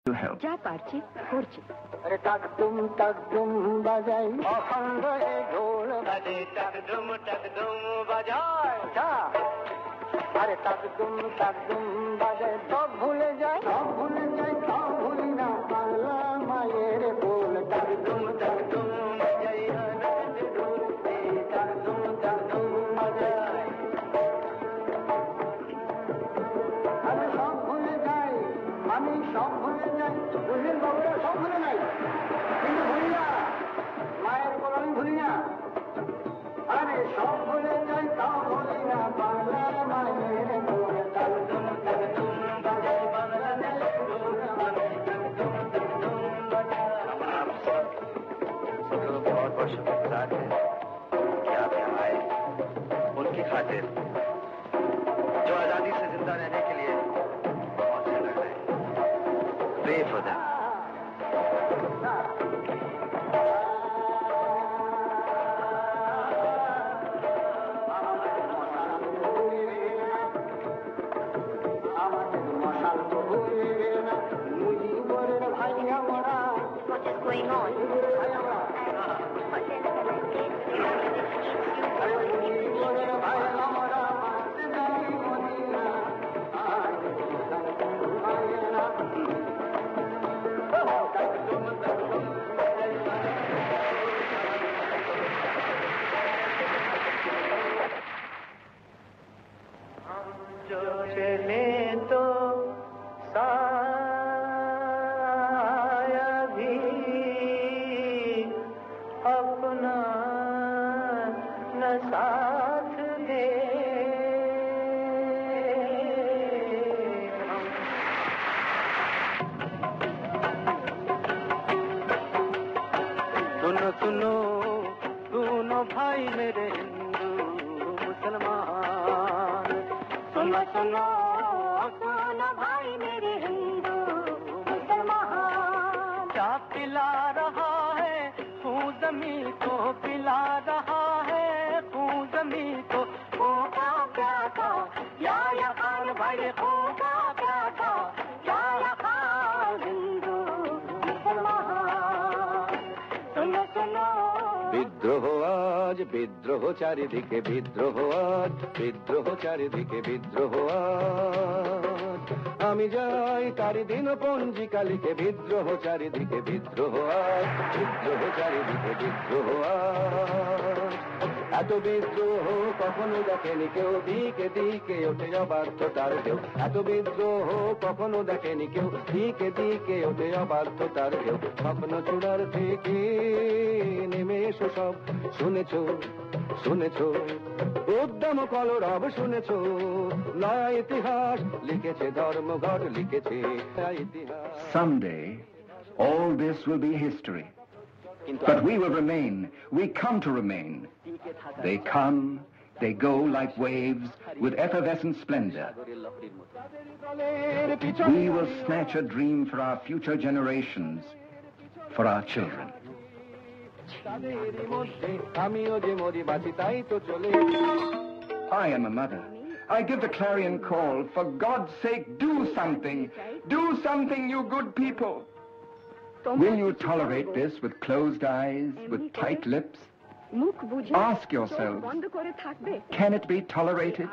to help. যা পারছি করছি। আরে টাক দুম বাজাই অখণ্ড এ ঢোল বাজে টাক দুম বাজায় আরে টাক দুম বাজায় সব ভুলে যায় সব ভুলি না বাংলা মায়ের বোল টাক দুম বাজাই টাক দুম বাজায় আমি সব ভুলে যাই বুঝলেন বাবুরা সব ভুলে নাই কিন্তু ভুলি না মায়ের কোলামি ভুলি না আরে সব ভুলে যাই তাও ভুলি না বাংলার মায়ের বোল টাক দুম বাজায় বাংলাদেশ বোল বাজায় টাক দুম বাজায়। सब बहुत बहुत शुक्रगुजार हैं कि आप यहाँ आए उनकी खातिर जो आजादी से जिंदा रहने के लिए बहुत से लड़ रहे हैं। Pray for them. What is going on? जो चले तो साया भी अपना न साथ दे सुनो दोनों भाई मेरे हिंदू मुसलमान सुनो भाई मेरे हिंदू मुसलमान क्या पिला रहा है खून जमी को पिला रहा है खून जमी को वो का क्या था या खान भाई को का क्या था या खान हिंदू मुसलमान सुनो বিদ্রোহ আজ বিদ্রোহ চারিদিকে বিদ্রোহ আজ বিদ্রোহ চারিদিকে বিদ্রোহ আজ আমি যাই তারি দিন পঞ্জিকা লিখে বিদ্রোহ চারিদিকে বিদ্রোহ আজ বিদ্রোহ চারিদিকে বিদ্রোহ আজ এত বিদ্রোহ কখনো দেখেনি কেউ দিকে দিকে ওঠে অবাধ্যতার ঢেউ এত বিদ্রোহ কখনো দেখেনি কেউ দিকে দিকে ওঠে অবাধ্যতার ঢেউ স্বপ্ন চূড়ার থেকে নেমে এসো সব শুনেছো উদ্যম কলরব শুনেছো নয়া ইতিহাস লিখেছে ধর্মঘট লিখেছে ইতিহাস Someday, all this will be history. But we will remain. We come to remain. They come, they go like waves with effervescent splendor. We will snatch a dream for our future generations, for our children. I am a mother. I give the clarion call. For God's sake, do something. Do something, you good people. Will you tolerate this with closed eyes, with tight lips? Ask yourself, can it be tolerated?